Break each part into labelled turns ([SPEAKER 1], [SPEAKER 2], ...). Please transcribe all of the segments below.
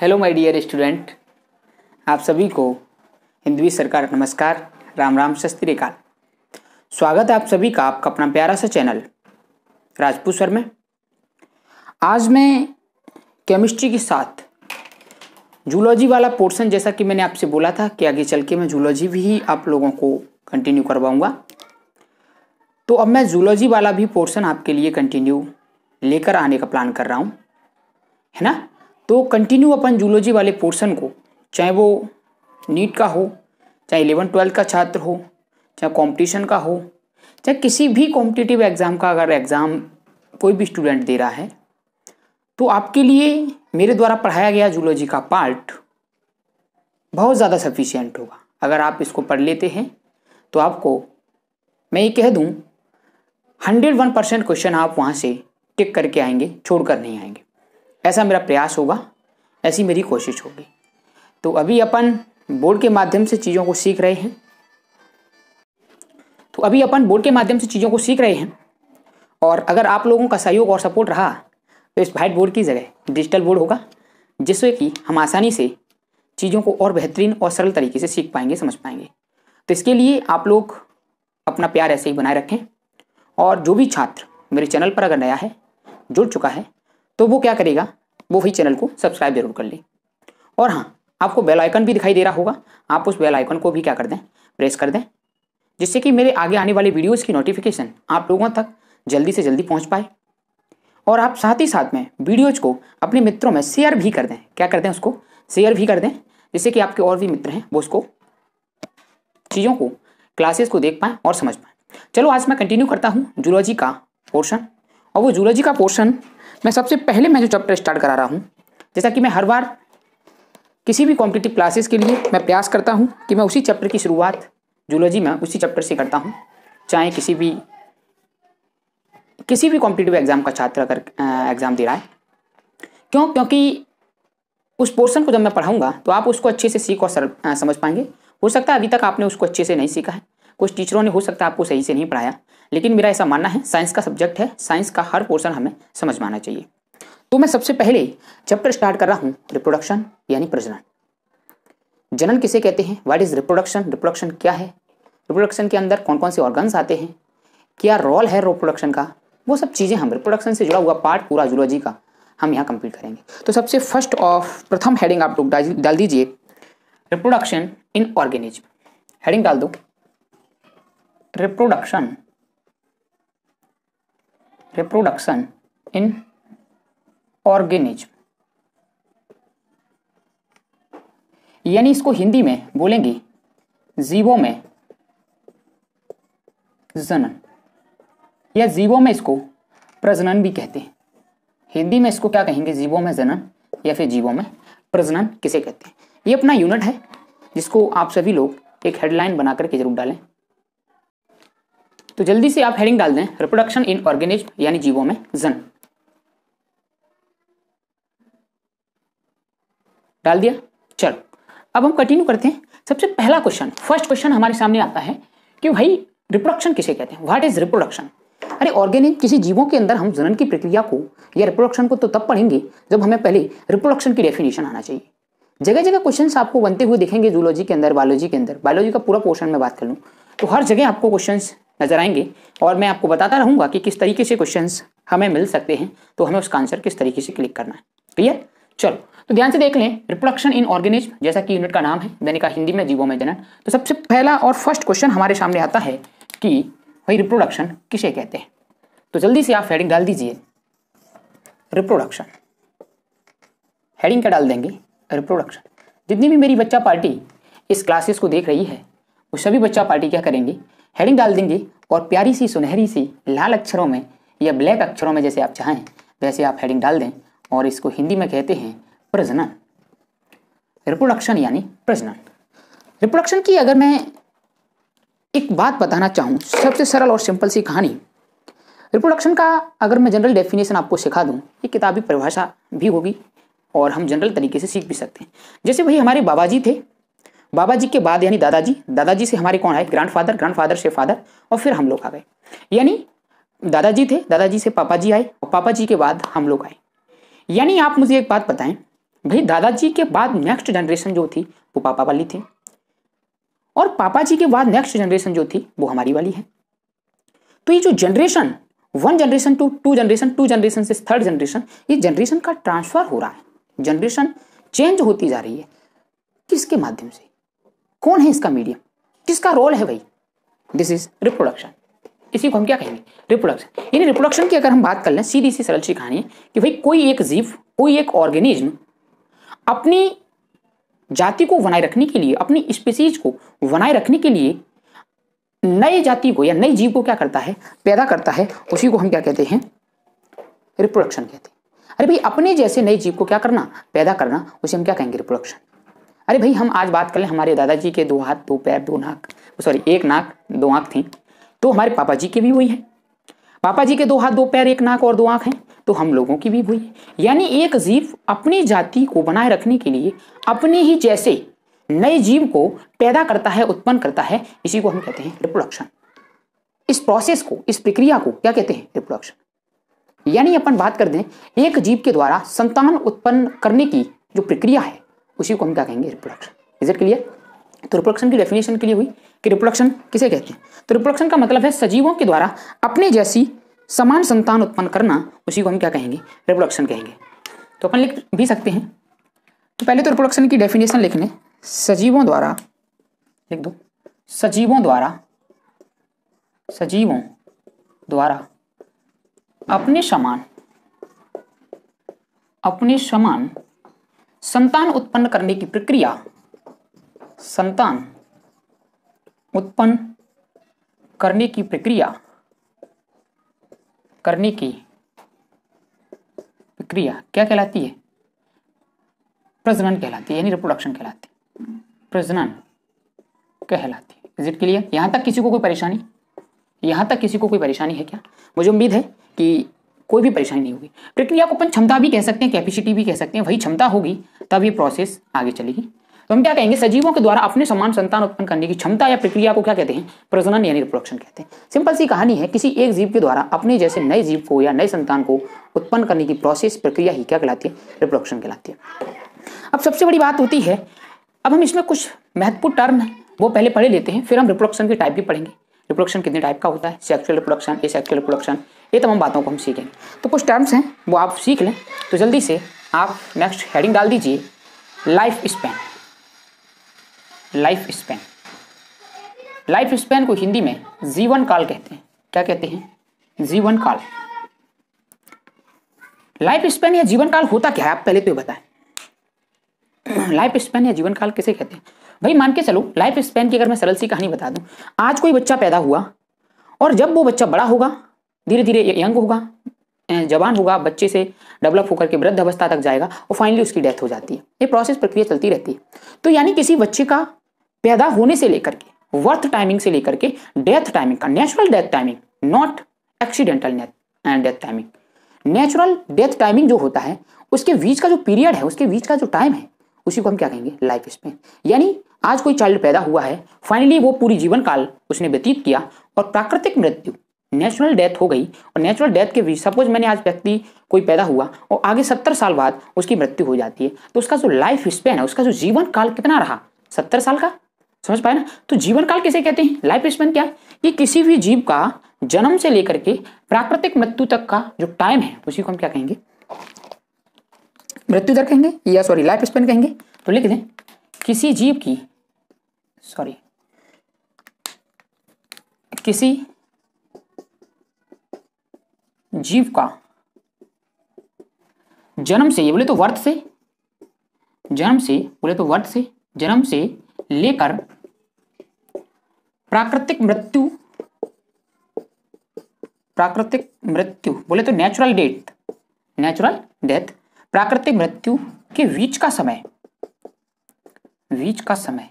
[SPEAKER 1] Hello my dear student, आप सभी को हिंदवी सरकार नमस्कार, राम राम, सत श्री अकाल। स्वागत है आप सभी का आपका अपना प्यारा सा चैनल राजपूत सर में। आज मैं केमिस्ट्री के साथ जूलॉजी वाला पोर्शन, जैसा कि मैंने आपसे बोला था कि आगे चल के मैं जूलॉजी भी आप लोगों को कंटिन्यू करवाऊंगा, तो अब मैं जूलॉजी वाला भी पोर्शन आपके लिए कंटिन्यू लेकर आने का प्लान कर रहा हूँ, है ना। तो कंटिन्यू अपन जूलॉजी वाले पोर्शन को, चाहे वो नीट का हो, चाहे 11-12 का छात्र हो, चाहे कंपटीशन का हो, चाहे किसी भी कॉम्पिटिटिव एग्ज़ाम का अगर एग्ज़ाम कोई भी स्टूडेंट दे रहा है, तो आपके लिए मेरे द्वारा पढ़ाया गया जूलॉजी का पार्ट बहुत ज़्यादा सफिशिएंट होगा। अगर आप इसको पढ़ लेते हैं तो आपको मैं ये कह दूँ 101% क्वेश्चन आप वहाँ से टिक करके आएंगे, छोड़ कर नहीं आएंगे। ऐसा मेरा प्रयास होगा, ऐसी मेरी कोशिश होगी। तो अभी अपन बोर्ड के माध्यम से चीज़ों को सीख रहे हैं, और अगर आप लोगों का सहयोग और सपोर्ट रहा तो इस व्हाइट बोर्ड की जगह डिजिटल बोर्ड होगा, जिससे कि हम आसानी से चीज़ों को और बेहतरीन और सरल तरीके से सीख पाएंगे, समझ पाएंगे। तो इसके लिए आप लोग अपना प्यार ऐसे ही बनाए रखें, और जो भी छात्र मेरे चैनल पर अगर नया है, जुड़ चुका है, तो वो क्या करेगा, वो वही चैनल को सब्सक्राइब जरूर कर ले। और हाँ, आपको बेल आइकन भी दिखाई दे रहा होगा, आप उस बेल आइकन को भी क्या कर दें, प्रेस कर दें, जिससे कि मेरे आगे आने वाले वीडियोस की नोटिफिकेशन आप लोगों तक जल्दी से जल्दी पहुंच पाए। और आप साथ ही साथ में वीडियोज को अपने मित्रों में शेयर भी कर दें। क्या कर दें, उसको शेयर भी कर दें, जिससे कि आपके और भी मित्र हैं वो उसको चीज़ों को, क्लासेस को देख पाएँ और समझ पाएँ। चलो आज मैं कंटिन्यू करता हूँ जूलॉजी का पोर्शन। और वो जूलॉजी का पोर्शन मैं सबसे पहले मैं जो चैप्टर स्टार्ट करा रहा हूँ, जैसा कि मैं हर बार किसी भी कॉम्पिटिटिव क्लासेस के लिए मैं प्रयास करता हूँ कि मैं उसी चैप्टर की शुरुआत जूलॉजी में उसी चैप्टर से करता हूँ। चाहे किसी भी कॉम्पिटिटिव एग्जाम का छात्र अगर एग्ज़ाम दे रहा है, क्योंकि उस पोर्शन को जब मैं पढ़ाऊँगा तो आप उसको अच्छे से सीख और समझ पाएंगे। हो सकता है अभी तक आपने उसको अच्छे से नहीं सीखा है, कुछ टीचरों ने हो सकता है आपको सही से नहीं पढ़ाया, लेकिन मेरा ऐसा मानना है, साइंस का सब्जेक्ट है, साइंस का हर पोर्शन हमें समझ में आना चाहिए। तो मैं सबसे पहले चैप्टर स्टार्ट कर रहा हूँ रिप्रोडक्शन यानी प्रजनन। जनन किसे कहते हैं, व्हाट इज रिप्रोडक्शन, रिप्रोडक्शन क्या है, रिप्रोडक्शन के अंदर कौन कौन से ऑर्गन्स आते हैं, क्या रोल है रिप्रोडक्शन का, वो सब चीज़ें हम रिप्रोडक्शन से जुड़ा हुआ पार्ट पूरा जूलॉजी का हम यहाँ कंप्लीट करेंगे। तो सबसे प्रथम हेडिंग आप लोग डाल दीजिए, रिप्रोडक्शन इन ऑर्गेनिज्म। हेडिंग डाल दो, रिप्रोडक्शन इन ऑर्गेनिज्म, यानी इसको हिंदी में बोलेंगे जीवों में जनन, या जीवों में इसको प्रजनन भी कहते हैं। हिंदी में इसको क्या कहेंगे, जीवों में जनन या फिर जीवों में प्रजनन किसे कहते हैं। ये अपना यूनिट है, जिसको आप सभी लोग एक हेडलाइन बना करके जरूर डालें। तो जल्दी से आप हेडिंग डाल दें, रिप्रोडक्शन इन ऑर्गेनिज्म यानी जीवों में जनन। डाल दिया। चलो अब हम कंटिन्यू करते हैं। सबसे पहला क्वेश्चन, फर्स्ट क्वेश्चन हमारे सामने आता है कि भाई रिप्रोडक्शन किसे कहते हैं, व्हाट इज रिप्रोडक्शन। अरे ऑर्गेनिज्म, किसी जीवों के अंदर हम जनन की प्रक्रिया को या रिप्रोडक्शन को तो तब पढ़ेंगे जब हमें पहले रिप्रोडक्शन की डेफिनेशन आना चाहिए। जगह जगह क्वेश्चंस आपको बनते हुए दिखेंगे जूलॉजी के अंदर, बायोलॉजी के अंदर। बायोलॉजी का पूरा पोर्शन में बात कर लूँ तो हर जगह आपको क्वेश्चंस नजर आएंगे, और मैं आपको बताता रहूंगा कि किस तरीके से क्वेश्चंस हमें मिल सकते हैं, तो हमें उसका आंसर किस तरीके से क्लिक करना है। क्लियर। चलो तो ध्यान से देख लें, रिप्रोडक्शन इन ऑर्गेनिज्म, जैसा कि यूनिट का नाम है, मैंने कहा हिंदी में जीवों में जनन। तो सबसे पहला और फर्स्ट क्वेश्चन हमारे सामने आता है कि भाई रिप्रोडक्शन किसे कहते हैं। तो जल्दी से आप हेडिंग डाल दीजिए, रिप्रोडक्शन। हेडिंग क्या डाल देंगे, रिप्रोडक्शन। जितनी भी मेरी बच्चा पार्टी इस क्लासेस को देख रही है, वो सभी बच्चा पार्टी क्या करेंगे, हेडिंग डाल देंगे, और प्यारी सी सुनहरी सी लाल अक्षरों में या ब्लैक अक्षरों में, जैसे आप चाहें वैसे आप हेडिंग डाल दें, और इसको हिंदी में कहते हैं प्रजनन। रिप्रोडक्शन यानी प्रजनन। रिप्रोडक्शन की अगर मैं एक बात बताना चाहूँ, सबसे सरल और सिंपल सी कहानी, रिप्रोडक्शन का अगर मैं जनरल डेफिनेशन आपको सिखा दूँ, ये किताबी परिभाषा भी होगी और हम जनरल तरीके से सीख भी सकते हैं। जैसे भाई हमारे बाबा जी थे, बाबा जी के बाद यानी दादाजी, दादाजी से हमारे कौन आए, ग्रैंडफादर, ग्रैंडफादर से फादर, और फिर हम लोग आ गए। यानी दादाजी थे, दादाजी से पापा जी आए, और पापा जी के बाद हम लोग आए। यानी आप मुझे एक बात बताएं, भाई दादाजी के बाद नेक्स्ट जनरेशन जो थी वो पापा वाली थी, और पापा जी के बाद नेक्स्ट जनरेशन जो थी वो हमारी वाली है। तो ये जो generation, 1 generation to 2 generation, 2 generation से 3rd जनरेशन, ये जनरेशन का ट्रांसफर हो रहा है, जनरेशन चेंज होती जा रही है। किसके माध्यम से? कौन है इसका मीडियम? किसका रोल है भाई? This is reproduction. इसी को हम क्या कहेंगे? रिप्रोडक्शन। यानी रिप्रोडक्शन की अगर हम बात कर लें, सीधी सी सरल सी कहानी है कि भाई कोई एक जीव, कोई एक ऑर्गेनिज्म अपनी जाति को बनाए रखने के लिए, अपनी स्पीसीज को बनाए रखने के लिए नई जाति को या नई जीव को क्या करता है? पैदा करता है। उसी को हम क्या कहते हैं? रिप्रोडक्शन कहते हैं। अरे भाई अपने जैसे नई जीव को क्या करना? पैदा करना, उसे हम क्या कहेंगे? रिप्रोडक्शन। अरे भाई हम आज बात कर लें, हमारे दादाजी के 2 हाथ 2 पैर 2 नाक, सॉरी 1 नाक 2 आंख थी, तो हमारे पापा जी के भी वही है। पापा जी के 2 हाथ 2 पैर 1 नाक और 2 आंख हैं, तो हम लोगों की भी वही है। यानी एक जीव अपनी जाति को बनाए रखने के लिए अपने ही जैसे नए जीव को पैदा करता है, उत्पन्न करता है। इसी को हम कहते हैं रिप्रोडक्शन। इस प्रोसेस को, इस प्रक्रिया को क्या कहते हैं? रिप्रोडक्शन। यानी अपन बात कर दें एक जीव के द्वारा संतान उत्पन्न करने की जो प्रक्रिया है, उसी को हम क्या कहेंगे? रिप्रोडक्शन। Is it clear? तो रिप्रोडक्शन की डेफिनेशन के लिए हुई कि रिप्रोडक्शन किसे कहते हैं? तो रिप्रोडक्शन का मतलब है सजीवों के द्वारा अपने जैसी समान संतान उत्पन्न करना, उसी को हम क्या कहेंगे? रिप्रोडक्शन कहेंगे। तो अपन लिख भी सकते हैं। तो पहले तो रिप्रोडक्शन की डेफिनेशन लिख लें, सजीवों द्वारा, लिख दो, सजीवों द्वारा अपने समान संतान उत्पन्न करने की प्रक्रिया, संतान उत्पन्न करने की प्रक्रिया क्या कहलाती है? प्रजनन कहलाती है, यानी रिप्रोडक्शन कहलाती है, प्रजनन कहलाती है। Is it clear? यहां तक किसी को कोई परेशानी? यहां तक किसी को कोई परेशानी है क्या? मुझे उम्मीद है कि कोई भी परेशानी नहीं होगी। प्रक्रिया को अपन क्षमता भी कह सकते हैं, कैपेसिटी भी कह सकते हैं। वही क्षमता होगी तब ये प्रोसेस आगे चलेगी। तो हम क्या कहेंगे? सजीवों के द्वारा अपने समान संतान उत्पन्न करने की क्षमता या प्रक्रिया को क्या कहते हैं? प्रजनन यानी रिप्रोडक्शन कहते हैं। सिंपल सी कहानी है, किसी एक जीव के द्वारा अपने जैसे नए जीव को या नए संतान को उत्पन्न करने की प्रोसेस, प्रक्रिया ही क्या कहलाती है? रिप्रोडक्शन कहलाती है। अब सबसे बड़ी बात होती है, अब हम इसमें कुछ महत्वपूर्ण टर्म है वो पहले पढ़े लेते हैं, फिर हम रिप्रोडक्शन के टाइप भी पढ़ेंगे। रिप्रोडक्शन कितने टाइप का होता है? सेक्सुअल रिप्रोडक्शन, एसेक्सुअल रिप्रोडक्शन, ये तमाम बातों को हम सीखेंगे। तो कुछ टर्म्स हैं वो आप सीख लें। तो जल्दी से आप नेक्स्ट हेडिंग डाल दीजिए, life span. Life span, life span को हिंदी में जीवन काल कहते हैं। क्या कहते हैं? जीवन काल। लाइफ स्पैन या जीवन काल होता क्या है, आप पहले तो ये बताएं। लाइफ स्पैन या जीवन काल किसे कहते हैं? भाई मान के चलो, लाइफ स्पैन की अगर मैं सरल सी कहानी बता दूं, आज कोई बच्चा पैदा हुआ और जब वो बच्चा बड़ा होगा, धीरे धीरे यंग होगा, जवान होगा, बच्चे से डेवलप होकर के वृद्ध अवस्था तक जाएगा और फाइनली उसकी डेथ हो जाती है। ये प्रोसेस, प्रक्रिया चलती रहती है। तो यानी किसी बच्चे का पैदा होने से लेकर के, बर्थ टाइमिंग से लेकर के डेथ टाइमिंग का, natural death timing, not accidental death timing, natural death timing जो होता है उसके बीच का जो पीरियड है, उसके बीच का जो टाइम है, उसी को हम क्या कहेंगे? Life span. यानी आज कोई चाइल्ड पैदा हुआ है, फाइनली वो पूरी जीवन काल उसने व्यतीत किया और प्राकृतिक मृत्यु, नेचुरल डेथ हो गई, और नेचुरल डेथ के बीच सपोज मैंने आज व्यक्ति कोई पैदा हुआ और आगे 70 साल बाद उसकी मृत्यु हो जाती है, तो उसका जो लाइफ स्पैन है, उसका जो जीवन काल कितना रहा? 70 साल का। समझ पाए ना? तो जीवन काल किसे कहते हैं? लाइफ स्पैन क्या है? ये किसी भी जीव का जन्म से लेकर के प्राकृतिक मृत्यु तक का जो टाइम है, उसी को हम क्या कहेंगे? मृत्यु दर कहेंगे, या सॉरी लाइफ स्पैन कहेंगे। तो लिख दें, किसी जीव की, सॉरी किसी जीव का जन्म से, ये बोले तो वर्थ से, जन्म से, बोले तो वर्थ से, जन्म से लेकर प्राकृतिक मृत्यु, प्राकृतिक मृत्यु बोले तो नेचुरल डेथ, नेचुरल डेथ, प्राकृतिक मृत्यु के बीच का समय, बीच का समय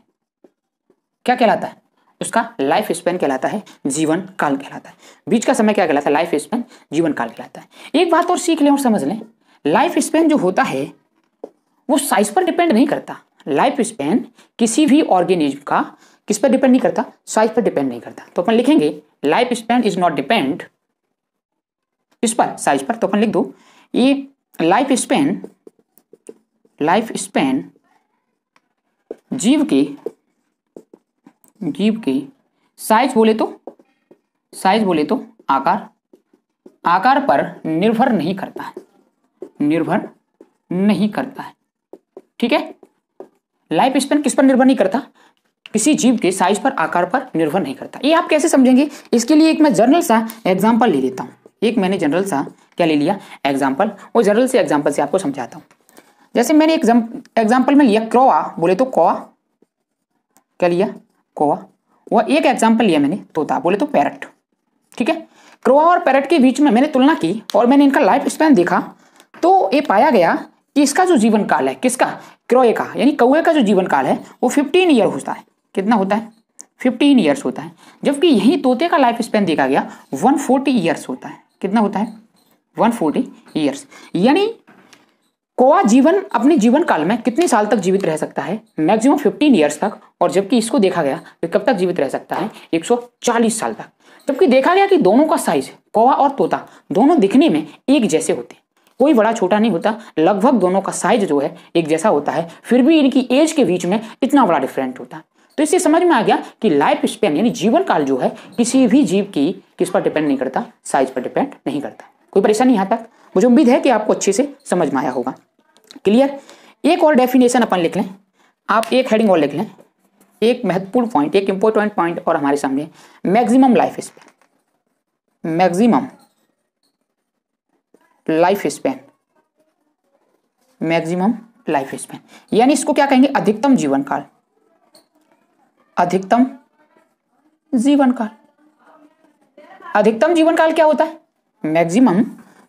[SPEAKER 1] क्या कहलाता है? उसका लाइफ स्पैन कहलाता है, जीवन काल कहलाता है। बीच का समय क्या कहलाता है? लाइफ स्पैन, जीवन काल कहलाता है। एक बात और सीख लें और समझ लें, लाइफ स्पैन जो होता है वो साइज पर डिपेंड नहीं करता। लाइफ स्पैन किसी भी ऑर्गेनिज्म का किस पर डिपेंड नहीं करता? साइज पर डिपेंड नहीं करता। तो अपन लिखेंगे life span is not depend इस पर, साइज पर। तो अपन लिख दो, ये लाइफ स्पैन लाइफ स्पैन जीव के साइज बोले तो आकार पर निर्भर नहीं करता है, ठीक है। लाइफ स्पैन किस पर निर्भर नहीं करता? किसी जीव के साइज पर, आकार पर निर्भर नहीं करता। ये आप कैसे समझेंगे? इसके लिए एक मैं जनरल सा एग्जांपल ले लेता हूँ। एक मैंने जनरल सा क्या ले लिया? एग्जांपल। और जनरल से एग्जांपल से आपको समझाता हूँ। जैसे मैंने एग्जांपल में लिया कौवा, बोले तो कौवा, क्या लिया? कौवा। वह एक एग्जांपल लिया मैंने तोता, बोले तो पैरट, ठीक है। कौवा और पैरट के बीच में मैंने तुलना की और मैंने इनका लाइफ स्पैन देखा, तो ये पाया गया कि इसका जो जीवन काल है, किसका? कौवे का, यानी कौवे का जो जीवन काल है वो 15 ईयर होता है। कितना होता है? 15 ईयर्स होता है। जबकि यही तोते का लाइफ स्पैन देखा गया 140 ईयर्स होता है। कितना होता है? 140 ईयर्स। यानी कौवा अपने जीवन काल में कितने साल तक जीवित रह सकता है? मैक्सिमम 15 ईयर्स तक। और जबकि इसको देखा गया तो कब तक जीवित रह सकता है? 140 साल तक। जबकि देखा गया कि दोनों का साइज, कौवा और तोता, दोनों दिखने में एक जैसे होते हैं, कोई बड़ा छोटा नहीं होता, लगभग दोनों का साइज जो है एक जैसा होता है, फिर भी इनकी एज के बीच में इतना बड़ा डिफरेंट होता है। तो इससे समझ में आ गया कि लाइफ स्पैन यानी जीवन काल जो है किसी भी जीव की किस पर डिपेंड नहीं करता? साइज पर डिपेंड नहीं करता। कोई परेशानी यहाँ तक? मुझे उम्मीद है कि आपको अच्छे से समझ में आया होगा। क्लियर? एक और डेफिनेशन अपन लिख लें, आप एक हेडिंग और लिख लें, एक महत्वपूर्ण पॉइंट, एक इंपॉर्टेंट पॉइंट और हमारे सामने, maximum life span. Maximum life span, maximum life span यानी इसको क्या कहेंगे? अधिकतम जीवन काल। अधिकतम जीवन काल। अधिकतम जीवन काल क्या होता है? मैक्सिमम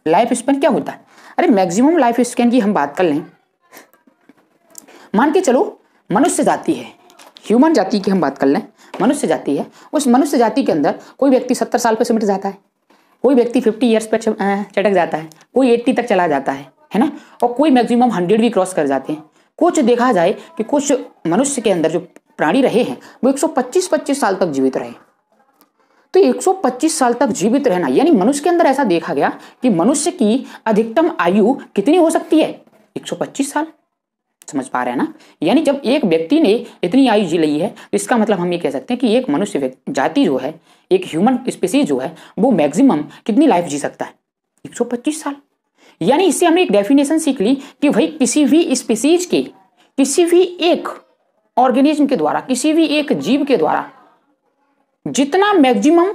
[SPEAKER 1] लाइफ स्पैन क्या होता है? अरे मैक्सिमम लाइफ स्पैन की हम बात कर लें, मान के चलो मनुष्य जाति है, ह्यूमन जाति की हम बात कर लें, मनुष्य जाति है। उस मनुष्य जाति के अंदर कोई व्यक्ति 70 साल पर सिमट जाता है, कोई व्यक्ति 50 ईयर्स पर चटक जाता है, कोई 80 तक चला जाता है ना, और कोई मैक्सिमम 100 भी क्रॉस कर जाते हैं। कुछ देखा जाए कि कुछ मनुष्य के अंदर जो प्राणी रहे हैं वो 125 साल तक जीवित रहे। तो 125 साल तक जीवित रहना यानी मनुष्य के अंदर ऐसा देखा गया कि मनुष्य की अधिकतम आयु कितनी हो सकती है? 125 साल। समझ पा रहे हैं ना? यानी जब एक व्यक्ति ने इतनी आयु जी ली है तो इसका मतलब हम ये कह सकते हैं कि एक मनुष्य जाति जो है, एक ह्यूमन स्पीसीज जो है, वो मैक्सिमम कितनी लाइफ जी सकता है? 125 साल। यानी इससे हमने एक डेफिनेशन सीख ली कि भाई किसी भी स्पीसीज के, किसी भी एक ऑर्गेनिज्म के द्वारा, किसी भी एक जीव के द्वारा जितना मैक्सिमम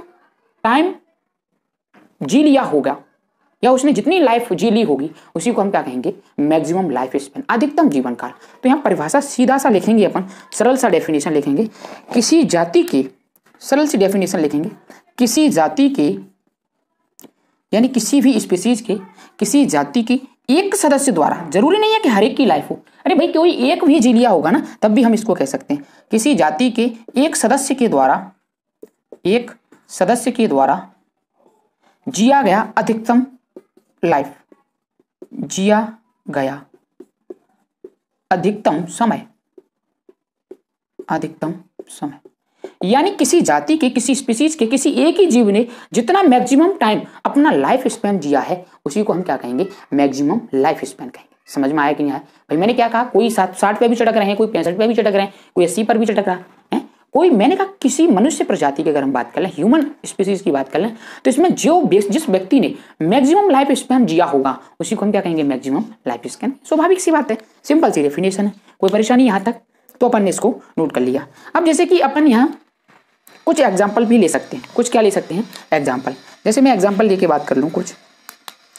[SPEAKER 1] टाइम जी लिया होगा या उसने जितनी लाइफ जी ली होगी उसी को हम क्या कहेंगे? मैक्सिमम लाइफ स्पैन, अधिकतम जीवन काल। तो यहाँ परिभाषा सीधा सा लिखेंगे अपन, सरल सा डेफिनेशन लिखेंगे, किसी जाति के, सरल सी डेफिनेशन लिखेंगे, किसी जाति के यानी किसी भी स्पीसीज के, किसी जाति की एक सदस्य द्वारा, जरूरी नहीं है कि हर एक की लाइफ हो, अरे भाई कोई एक भी जी लिया होगा ना तब भी हम इसको कह सकते हैं, किसी जाति के एक सदस्य के द्वारा, एक सदस्य के द्वारा जिया गया अधिकतम लाइफ, जिया गया अधिकतम समय, अधिकतम समय। यानी किसी जाति के, किसी स्पीसीज के, किसी एक ही जीव ने जितना मैक्सिमम टाइम अपना लाइफ स्पैन जिया है उसी को हम क्या कहेंगे? मैक्सिमम लाइफ स्पैन कहेंगे। समझ में आया कि नहीं आया? भाई मैंने क्या कहा, कोई 60 पे भी चटक रहे हैं, कोई 65 पे भी चटक रहे हैं, कोई 80 पर भी चटक रहा है, कोई, मैंने कहा किसी मनुष्य प्रजाति की अगर हम बात कर लें, ह्यूमन स्पीसीज की बात कर लें, तो इसमें जिस व्यक्ति ने मैक्सिमम लाइफ स्पैन जिया होगा उसी को हम क्या कहेंगे? Maximum life span. स्वाभाविक सी बात है, सिंपल सी डेफिनेशन है, कोई परेशानी यहाँ तक? तो अपन ने इसको नोट कर लिया। अब जैसे कि अपन यहाँ कुछ एग्जाम्पल भी ले सकते हैं, कुछ क्या ले सकते हैं? एग्जाम्पल। जैसे मैं एग्जाम्पल लेके बात कर लूँ, कुछ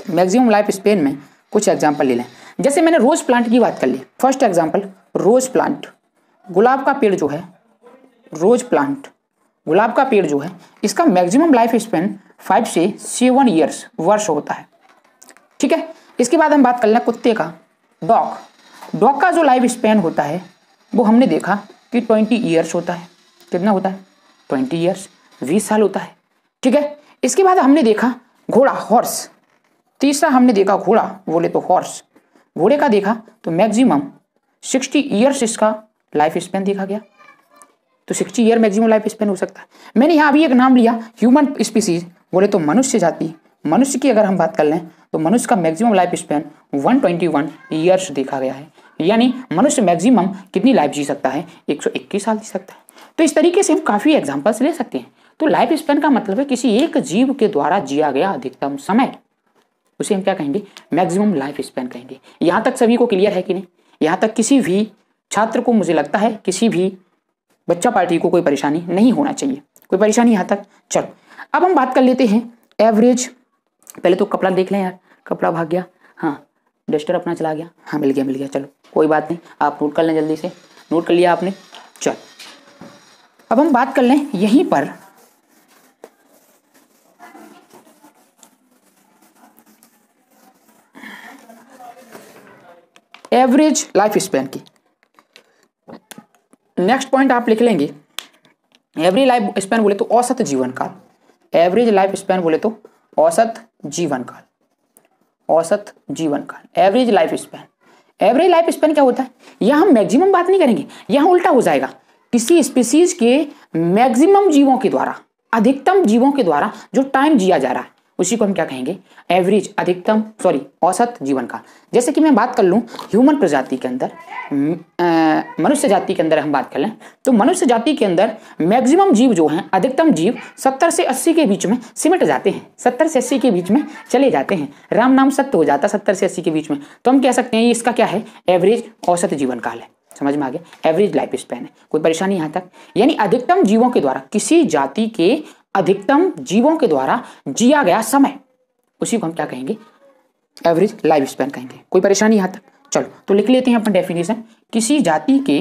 [SPEAKER 1] मैक्सिमम लाइफ स्पैन में कुछ एग्जाम्पल ले लें। जैसे मैंने रोज प्लांट की बात कर ली, फर्स्ट एग्जाम्पल रोज प्लांट, गुलाब का पेड़ जो है, रोज प्लांट, गुलाब का पेड़ जो है, इसका मैक्सिमम लाइफ स्पैन 5 से 7 ईयर्स, वर्ष होता है, ठीक है। इसके बाद हम बात कर लें कुत्ते का, डॉग। डॉग का जो लाइफ स्पैन होता है वो हमने देखा कि 20 ईयर्स होता है। कितना होता है? 20 ईयर्स, 20 साल होता है, ठीक है। इसके बाद हमने देखा घोड़ा, हॉर्स। तीसरा हमने देखा घोड़ा, बोले तो हॉर्स, घोड़े का देखा तो मैक्सिमम 60 ईयर्स इसका लाइफ स्पैन देखा गया। तो 60 ईयर मैक्सिमम लाइफ स्पैन हो सकता है। मैंने यहाँ अभी एक नाम लिया ह्यूमन स्पीसीज, बोले तो मनुष्य जाति। मनुष्य की अगर हम बात कर लें तो मनुष्य का मैक्सिमम लाइफ स्पैन 121 ईयर्स देखा गया है। यानी मनुष्य मैक्सिमम कितनी लाइफ जी सकता है? 121 साल जी सकता है। तो इस तरीके से हम काफ़ी एग्जाम्पल्स ले सकते हैं। तो लाइफ स्पैन का मतलब है किसी एक जीव के द्वारा जिया गया अधिकतम समय, उसे हम क्या कहेंगे? मैक्सिमम लाइफ स्पैन कहेंगे। यहाँ तक सभी को क्लियर है कि नहीं? यहाँ तक किसी भी छात्र को, मुझे लगता है किसी भी बच्चा पार्टी को कोई परेशानी नहीं होना चाहिए। कोई परेशानी यहाँ तक? चलो अब हम बात कर लेते हैं एवरेज। पहले तो कपड़ा देख लें यार, कपड़ा भाग गया। हाँ, डस्टर अपना चला गया। हाँ, मिल गया। चलो कोई बात नहीं, आप नोट कर लें, जल्दी से नोट कर लिया आपने। चल अब हम बात कर लें यहीं पर एवरेज लाइफ स्पैन की। नेक्स्ट पॉइंट आप लिख लेंगे, एवरेज लाइफ स्पैन बोले तो औसत जीवन काल। एवरेज लाइफ स्पैन बोले तो औसत जीवन काल, औसत जीवन काल, average life span. Average life span क्या होता है? यहाँ हम मैक्सिमम बात नहीं करेंगे, यहाँ उल्टा हो जाएगा। किसी स्पीसीज के मैक्सिमम जीवों के द्वारा, अधिकतम जीवों के द्वारा जो टाइम जिया जा रहा है, उसी को हम क्या कहेंगे? एवरेज, औसत जीवन काल। जैसे कि मैं बात कर लूँ ह्यूमन प्रजाति के अंदर, मनुष्य जाति के अंदर हम बात कर लें तो मनुष्य जाति के अंदर मैक्सिमम जीव जो हैं, अधिकतम जीव 70 से 80 के बीच में सिमट जाते हैं, 70 से 80 के बीच में चले जाते हैं। राम नाम सत्य हो जाता 70 से 80 के बीच में। तो हम कह सकते हैं इसका क्या है? एवरेज, औसत जीवन काल है। समझ में आ गया? एवरेज लाइफ स्पैन है। कोई परेशानी यहाँ तक? यानी अधिकतम जीवों के द्वारा, किसी जाति के अधिकतम जीवों के द्वारा जिया गया समय, उसी को हम क्या कहेंगे? एवरेज लाइफ स्पैन कहेंगे। कोई परेशानी यहाँ तक? चलो तो लिख लेते हैं अपन डेफिनेशन। किसी जाति के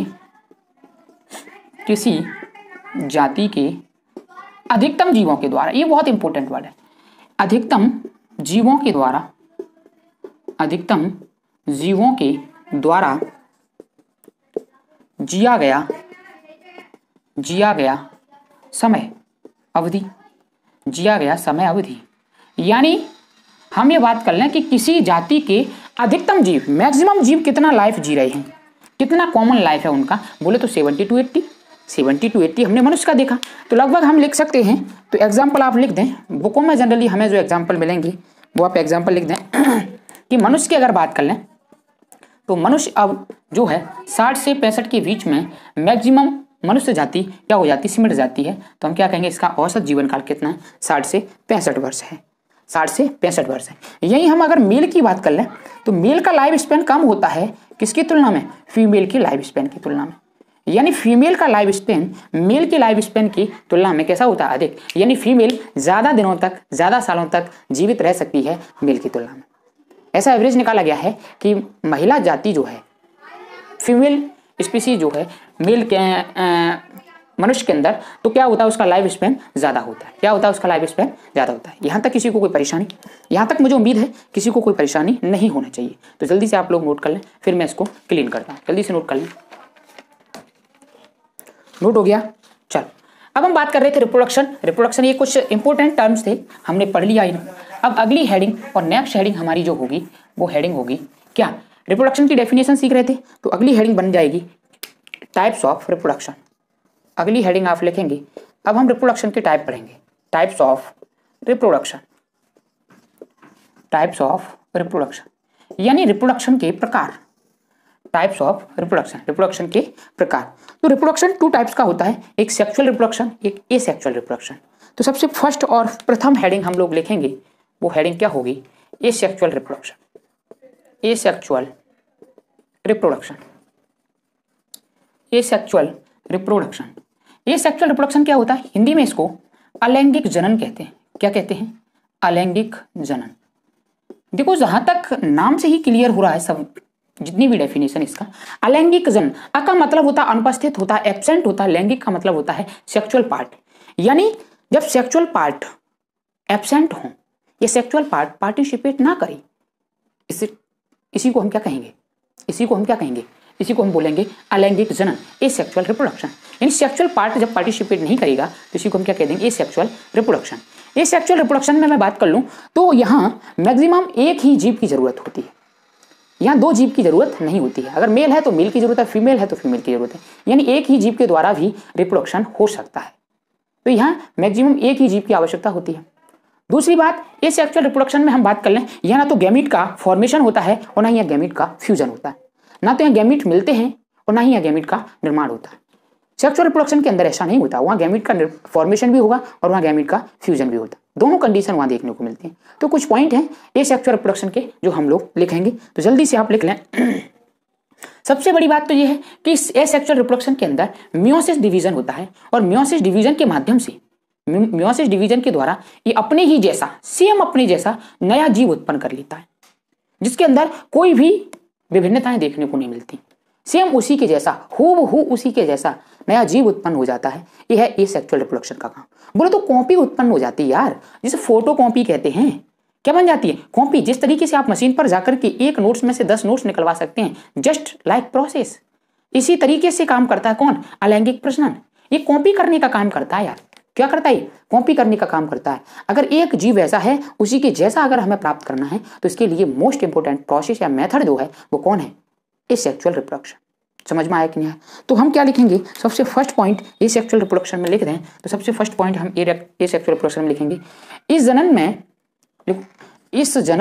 [SPEAKER 1] अधिकतम जीवों के द्वारा, ये बहुत इंपॉर्टेंट वर्ड है, अधिकतम जीवों के द्वारा, अधिकतम जीवों के द्वारा जिया गया समय अवधि, जिया गया समय अवधि। यानी हम ये बात कर लें कि किसी जाति के अधिकतम जीव, मैक्सिमम जीव कितना लाइफ जी रहे हैं, कितना कॉमन लाइफ है उनका, बोले तो 70 to 80। 70 to 80 हमने मनुष्य का देखा, तो लगभग हम लिख सकते हैं। तो एग्जाम्पल आप लिख दें, बुकों में जनरली हमें जो एग्जाम्पल मिलेंगे वो आप एग्जाम्पल लिख दें कि मनुष्य की अगर बात कर लें तो मनुष्य अब जो है 60 से 65 के बीच में मैक्सिमम मनुष्य जाति क्या हो जाती? सिमट जाती है। तो हम क्या कहेंगे? इसका औसत जीवन काल कितना है? 60 से 65 वर्ष है। 60 से 65 वर्ष है। यही हम अगर मेल की बात कर लें तो मेल का लाइफ स्पैन कम होता है किसकी तुलना में? फीमेल की लाइफ स्पैन की तुलना में। यानी फीमेल का लाइफ स्पैन मेल की लाइफ स्पैन की तुलना में कैसा होता है? अधिक। यानी फीमेल ज़्यादा दिनों तक, ज़्यादा सालों तक जीवित रह सकती है मेल की तुलना में। ऐसा एवरेज निकाला गया है कि महिला जाति जो है, फीमेल स्पीसीज जो है मेल के मनुष्य के अंदर, तो क्या होता है? उसका लाइफ स्पैन ज़्यादा होता है। क्या होता है? उसका लाइफ स्पैन ज़्यादा होता है। यहाँ तक किसी को कोई परेशानी? यहाँ तक मुझे उम्मीद है किसी को कोई परेशानी नहीं होना चाहिए। तो जल्दी से आप लोग नोट कर लें, फिर मैं इसको क्लीन करता हूँ। जल्दी से नोट कर लें। नोट हो गया? चलो अब हम बात कर रहे थे रिप्रोडक्शन। ये कुछ इंपॉर्टेंट टर्म्स थे, हमने पढ़ लिया इन्हें। अब अगली हेडिंग और नेक्स्ट हेडिंग हमारी जो होगी वो हेडिंग होगी क्या? रिप्रोडक्शन की डेफिनेशन सीख रहे थे, तो अगली हेडिंग बन जाएगी टाइप्स ऑफ रिप्रोडक्शन। अगली हेडिंग आप लिखेंगे। अब हम रिप्रोडक्शन के टाइप पढ़ेंगे, types of reproduction. Types of reproduction यानी रिप्रोडक्शन के प्रकार। टाइप्स ऑफ रिप्रोडक्शन के प्रकार। तो रिप्रोडक्शन 2 टाइप्स का होता है, एक सेक्सुअल रिप्रोडक्शन, एक एसेक्सुअल रिप्रोडक्शन। तो सबसे फर्स्ट और प्रथम हेडिंग हम लोग लिखेंगे, वो हेडिंग क्या होगी? Asexual reproduction. Asexual reproduction. Asexual reproduction. Asexual reproduction क्या होता है? हिंदी में इसको अलैंगिक जनन कहते हैं। क्या कहते हैं? अलैंगिक जनन। देखो जहां तक नाम से ही क्लियर हो रहा है सब, जितनी भी डेफिनेशन इसका, अलैंगिक जनन, अ का मतलब होता है अनुपस्थित होता है, एब्सेंट होता है, लैंगिक का मतलब होता है सेक्सुअल पार्ट। यानी जब सेक्सुअल पार्ट एब्सेंट हो या सेक्सुअल पार्ट पार्टिसिपेट ना करे, इसी को हम क्या कहेंगे? इसी को हम बोलेंगे अलैंगिक जनन, एसेक्सुअल रिप्रोडक्शन। यानी सेक्सुअल पार्ट जब पार्टिसिपेट नहीं करेगा तो इसी को हम क्या कह देंगे? Asexual reproduction. एसेक्सुअल रिप्रोडक्शन में मैं बात कर लूँ तो यहाँ मैक्सिमम एक ही जीव की जरूरत होती है, यहाँ 2 जीव की जरूरत नहीं होती है। अगर मेल है तो मेल की जरूरत है, फीमेल है तो फीमेल की जरूरत है। यानी एक ही जीव के द्वारा भी रिप्रोडक्शन हो सकता है। तो यहाँ मैक्सिमम एक ही जीव की आवश्यकता होती है। दूसरी बात, एसेक्सुअल रिप्रोडक्शन में हम बात कर लें, यहाँ ना तो गैमीट का फॉर्मेशन होता है और ना ही गैमीट का फ्यूजन होता है। ना तो यहाँ गैमीट मिलते हैं और ना ही यहाँ गैमीट का निर्माण होता है। सेक्सुअल रिप्रोडक्शन के अंदर ऐसा नहीं होता, वहाँ गैमीट का फॉर्मेशन भी होगा और वहाँ गैमीट का फ्यूजन भी होता है, दोनों कंडीशन वहाँ देखने को मिलती हैं। तो कुछ पॉइंट हैं ये सेक्सुअल रिप्रोडक्शन के जो हम लोग लिखेंगे, तो जल्दी से आप लिख लें। सबसे बड़ी बात तो ये है कि एसेक्सुअल रिप्रोडक्शन के अंदर मियोसिस डिवीजन होता है और मियोसिस डिवीजन के माध्यम से, मियोसिस डिवीजन के द्वारा ये अपने ही जैसा, सेम अपने जैसा नया जीव उत्पन्न कर लेता है, जिसके अंदर कोई भी विभिन्नताएं देखने को नहीं मिलती, सेम उसी के जैसा, हूबहू उसी के जैसा नया जीव उत्पन्न हो जाता है। यह है एसेक्सुअल रिप्रोडक्शन का काम। बोलो तो कॉपी उत्पन्न हो जाती है यार, जिसे फोटो कॉपी कहते हैं। क्या बन जाती है? कॉपी। जिस तरीके से आप मशीन पर जाकर के एक नोट्स में से 10 नोट्स निकलवा सकते हैं, जस्ट लाइक प्रोसेस, इसी तरीके से काम करता है कौन? अलैंगिक प्रजनन। ये कॉपी करने का काम करता है यार। क्या करता है? कॉपी करने का काम करता है। अगर एक जीव ऐसा है, उसी के जैसा अगर हमें प्राप्त करना है, तो इसके लिए मोस्ट इंपोर्टेंट प्रोसेस या मेथड जो है वो कौन है? Asexual reproduction. समझ में आया कि नहीं आया? तो हम क्या लिखेंगे? सबसे फर्स्ट पॉइंट एसेक्सुअल रिप्रोडक्शन में लिख दें, तो सबसे फर्स्ट पॉइंट हम एसेक्सुअल रिप्रोडक्शन में लिखेंगे। इस जनन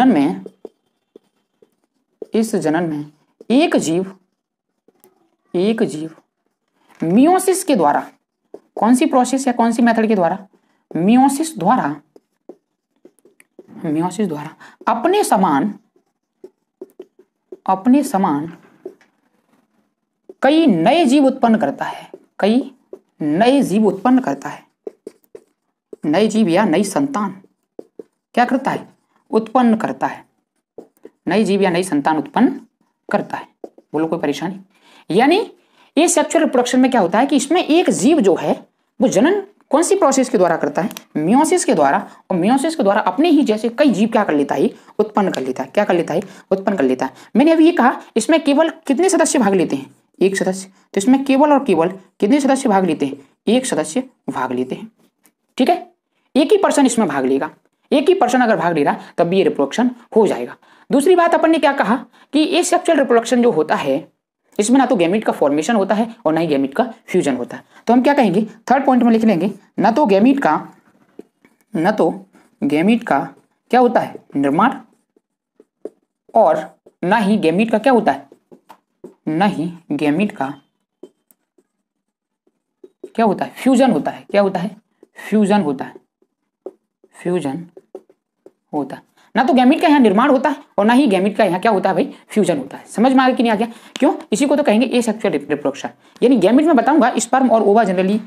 [SPEAKER 1] में एक जीव मियोसिस के द्वारा, कौन सी प्रोसेस या कौन सी मेथड के द्वारा? मियोसिस द्वारा अपने समान कई नए जीव उत्पन्न करता है। नए जीव या नई संतान क्या करता है? उत्पन्न करता है। नई जीव या नई संतान उत्पन्न करता है। बोलो कोई परेशानी? यानी ये सेक्सुअल रिप्रोडक्शन में क्या होता है कि इसमें एक जीव जो है वो जनन कौन सी प्रोसेस के द्वारा करता है? मियोसिस के द्वारा। और मियोसिस के द्वारा अपने ही जैसे कई जीव क्या कर लेता है? उत्पन्न कर लेता है। क्या कर लेता है? उत्पन्न कर लेता है। मैंने अभी ये कहा इसमें केवल कितने सदस्य भाग लेते हैं? एक सदस्य। तो इसमें केवल और केवल कितने सदस्य भाग लेते हैं? एक सदस्य भाग लेते हैं। ठीक है, एक ही पर्सन इसमें भाग लेगा। एक ही पर्सन अगर भाग ले रहा तब भी ये रिप्रोडक्शन हो जाएगा। दूसरी बात अपन ने क्या कहा कि एसेक्सुअल रिप्रोडक्शन जो होता है इसमें ना तो गैमीट का फॉर्मेशन होता है और ना ही गैमीट का फ्यूजन होता है। तो हम क्या कहेंगे? थर्ड पॉइंट में लिख लेंगे, ना तो गैमीट का क्या होता है? निर्माण, और ना ही गैमीट का क्या होता है? ना ही गैमीट का क्या होता है? फ्यूजन होता है। क्या होता है? फ्यूजन होता है। ना तो गैमीट का यहाँ निर्माण होता है और ना ही गैमीट का यहाँ क्या होता है भाई? फ्यूजन होता है। समझ में आ गया कि नहीं आ गया? क्यों? इसी को तो कहेंगे एसेक्सुअल रिप्रोडक्शन। यानी गैमीट में बताऊंगा स्पर्म और ओवा जनरली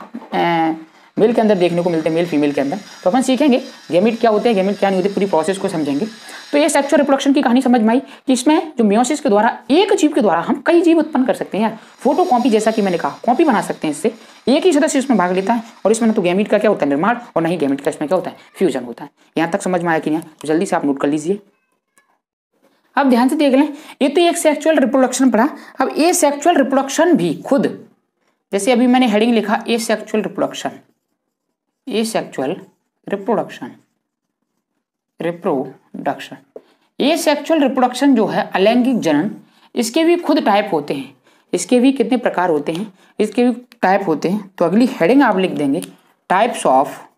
[SPEAKER 1] मेल के अंदर देखने को मिलते हैं, मेल फीमेल के अंदर। तो अपन सीखेंगे गैमीट क्या होते हैं, गैमीट क्या नहीं होते, पूरी प्रोसेस को समझेंगे। तो ये सेक्सुअल रिप्रोडक्शन की कहानी समझ में आई कि इसमें जो मियोसिस के द्वारा एक जीव के द्वारा हम कई जीव उत्पन्न कर सकते हैं यार। फोटो कॉपी, जैसा कि मैंने कहा, कॉपी बना सकते हैं। इससे एक ही सदस्य इसमें भाग लेता है और इसमें ना तो गैमीट का क्या होता है? निर्माण, और ना ही गैमीट का इसमें क्या होता है? फ्यूजन होता है। यहाँ तक समझ में आया कि नहीं? तो जल्दी से आप नोट कर लीजिए। अब ध्यान से देख लें, ये तो एक सेक्सुअल रिप्रोडक्शन पढ़ा। अब ए सेक्सुअल रिप्रोडक्शन भी खुद, जैसे अभी मैंने हेडिंग लिखा asexual reproduction, asexual reproduction. Asexual reproduction जो है अलैंगिक जनन, इसके भी खुद टाइप होते हैं। इसके भी कितने प्रकार होते हैं? इसके भी टाइप होते हैं। तो अगली हेडिंग आप लिख देंगे types of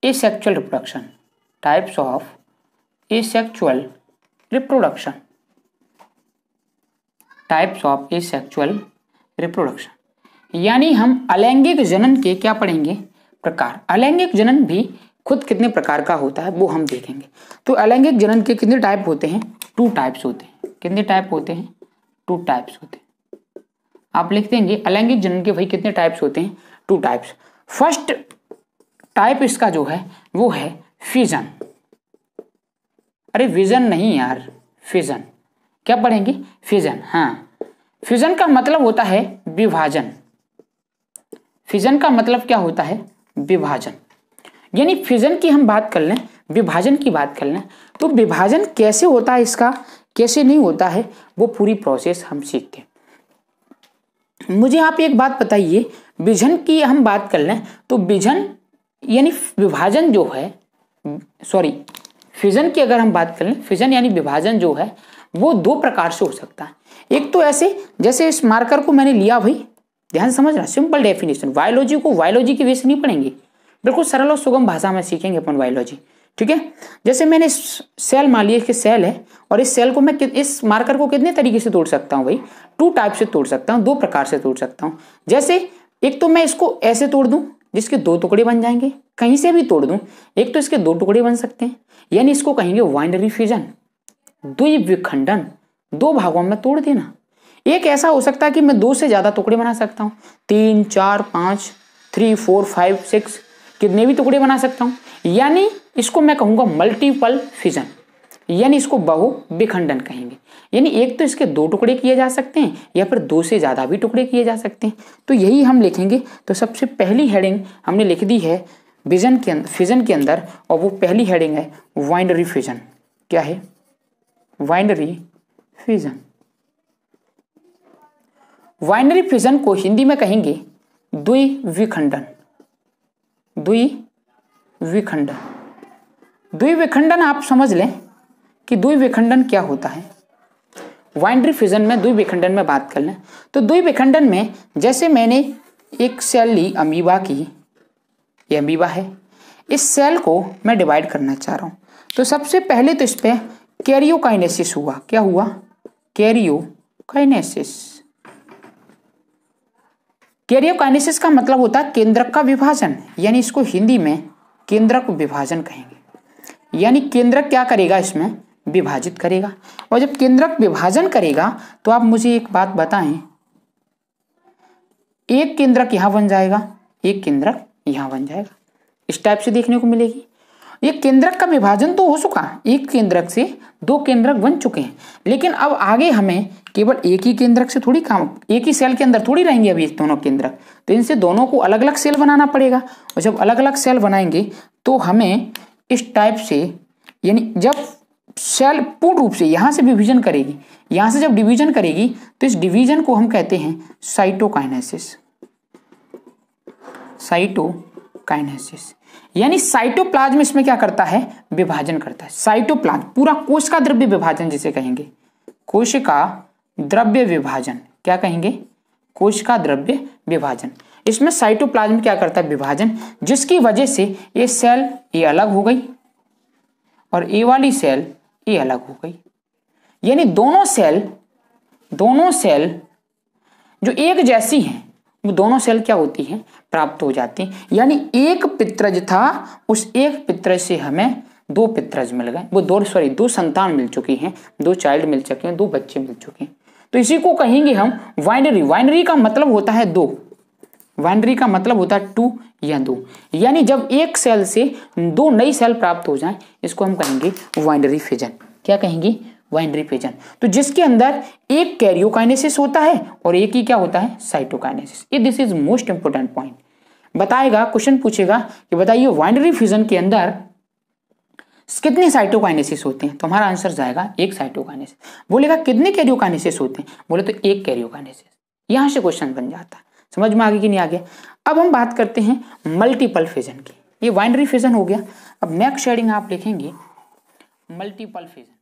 [SPEAKER 1] asexual reproduction. Types of asexual reproduction. Types of asexual reproduction. यानी हम अलैंगिक जनन के क्या पढ़ेंगे? प्रकार। अलैंगिक जनन भी खुद कितने प्रकार का होता है वो हम देखेंगे। तो अलैंगिक जनन के कितने टाइप होते हैं? 2 टाइप्स होते हैं। कितने टाइप होते हैं? 2 टाइप्स होते हैं। आप लिख देंगे अलैंगिक जनन के भाई कितने टाइप्स होते हैं? 2 टाइप्स। फर्स्ट टाइप इसका जो है वो है फिजन। अरे विजन नहीं यार, फिजन। क्या पढ़ेंगे? फिजन। हाँ, फिजन का मतलब होता है विभाजन। फिजन का मतलब क्या होता है? विभाजन। यानी फिजन की हम बात कर लें, विभाजन की बात कर लें, तो विभाजन कैसे होता है, इसका कैसे नहीं होता है, वो पूरी प्रोसेस हम सीखते हैं। मुझे आप एक बात बताइए, विजन की हम बात कर लें तो विजन यानी विभाजन जो है, सॉरी, फिजन की अगर हम बात करें, फिजन यानी विभाजन जो है वो 2 प्रकार से हो सकता है। एक तो ऐसे जैसे इस मार्कर को मैंने लिया, भाई ध्यान से समझना, सिंपल डेफिनेशन। बायोलॉजी को बायोलॉजी की वे से नहीं पढ़ेंगे, बिल्कुल सरल और सुगम भाषा में सीखेंगे अपन बायोलॉजी। ठीक है। जैसे मैंने सेल मान लिया कि सेल है और इस सेल को मैं इस मार्कर को कितने तरीके से तोड़ सकता हूँ भाई, 2 टाइप से तोड़ सकता हूँ, 2 प्रकार से तोड़ सकता हूँ। जैसे एक तो मैं इसको ऐसे तोड़ दूं जिसके 2 टुकड़े बन जाएंगे, कहीं से भी तोड़ दूं, एक तो इसके 2 टुकड़े बन सकते हैं, यानी इसको कहेंगे बाइनरी फ्यूजन, द्विविखंडन, 2 भागों में तोड़ देना। एक ऐसा हो सकता है कि मैं 2 से ज्यादा टुकड़े बना सकता हूँ, 3 4 5 3 4 5 6 कितने भी टुकड़े बना सकता हूँ, यानी इसको मैं कहूंगा मल्टीपल फ्यूजन, यानी इसको बहुविखंडन कहेंगे। यानी एक तो इसके 2 टुकड़े किए जा सकते हैं या फिर 2 से ज्यादा भी टुकड़े किए जा सकते हैं। तो यही हम लिखेंगे। तो सबसे पहली हेडिंग हमने लिख दी है विजन के अंदर, फ्यूजन के अंदर, और वो पहली हेडिंग है बाइनरी फ्यूजन। क्या है? Binary fusion. बाइनरी फ्यूजन को हिंदी में कहेंगे द्विविखंडन। द्विविखंडन, द्विविखंडन आप समझ लें कि द्विविखंडन क्या होता है। बाइनरी फ्यूजन में द्विविखंडन में बात कर लें तो द्विविखंडन में जैसे मैंने एक सेल ली अमीबा की, ये अमीबा है, इस सेल को मैं डिवाइड करना चाह रहा हूं, तो सबसे पहले तो इस पे कैरियोकाइनेसिस हुआ। क्या हुआ? कैरियोकाइनेसिस। कैरियोकाइनेसिस का मतलब होता है केंद्रक का विभाजन, यानी इसको हिंदी में केंद्रक विभाजन कहेंगे। यानी केंद्रक क्या करेगा? इसमें विभाजित करेगा। और जब केंद्रक विभाजन करेगा तो आप मुझे एक बात बताएं, एक केंद्रक यहां बन जाएगा, एक केंद्रक यहां बन जाएगा, इस टाइप से देखने को मिलेगी। ये केंद्रक का विभाजन तो हो चुका, एक केंद्रक से 2 केंद्रक बन चुके हैं, लेकिन अब आगे हमें केवल एक ही केंद्रक से थोड़ी काम, एक ही सेल के अंदर थोड़ी रहेंगे अभी दोनों केंद्रक, तो इनसे दोनों को अलग अलग सेल बनाना पड़ेगा। और जब अलग अलग सेल बनाएंगे तो हमें इस टाइप से, यानी जब सेल पूर्ण रूप से यहां से डिवीजन करेगी, यहां से जब डिवीजन करेगी तो इस डिवीजन को हम कहते हैं साइटोकाइनेसिस। साइटोकाइनेसिस यानी साइटोप्लाज्म इसमें क्या करता है? विभाजन करता है। साइटोप्लाज्म पूरा कोशिका द्रव्य विभाजन जिसे कहेंगे, कोशिका द्रव्य विभाजन। क्या कहेंगे? कोशिका द्रव्य विभाजन। इसमें साइटोप्लाज्म क्या करता है? विभाजन, जिसकी वजह से ये सेल ये अलग हो गई और ए वाली सेल ये अलग हो गई, यानी दोनों सेल जो एक जैसी हैं वो दोनों सेल क्या होती हैं? प्राप्त हो जाती हैं। यानी एक पित्रज था, उस एक पित्रज से हमें 2 पित्रज मिल गए, वो 2 संतान मिल चुकी हैं, 2 चाइल्ड मिल चुके हैं, 2 बच्चे मिल चुके हैं। तो इसी को कहेंगे हम बाइनरी। बाइनरी का मतलब होता है 2, बाइनरी का मतलब होता है 2 या 2, यानी जब एक सेल से 2 नई सेल प्राप्त हो जाएं, इसको हम कहेंगे बाइनरी फ्यूजन। क्या कहेंगे? Binary fusion. तो जिसके अंदर एक कैरियोकाइनेसिस होता है और एक ही क्या होता है? साइटोकाइनेसिस। ये this is most important point. बताएगा, क्वेश्चन पूछेगा कि बताइए बाइनरी फ्यूजन के अंदर कितने साइटोकाइनेसिस होते हैं, तो हमारा आंसर जाएगा 1 साइटोकाइनेसिस। बोलेगा कितने कैरियोकाइनेसिस होते हैं, बोले तो 1 कैरियोकाइनेसिस। यहां से क्वेश्चन बन जाता है। समझ में आ गया कि नहीं आ गया? अब हम बात करते हैं मल्टीपल फ्यूजन की। ये बाइनरी फ्यूजन हो गया। अब नेक्स्ट हेडिंग आप लिखेंगे मल्टीपल फ्यूजन।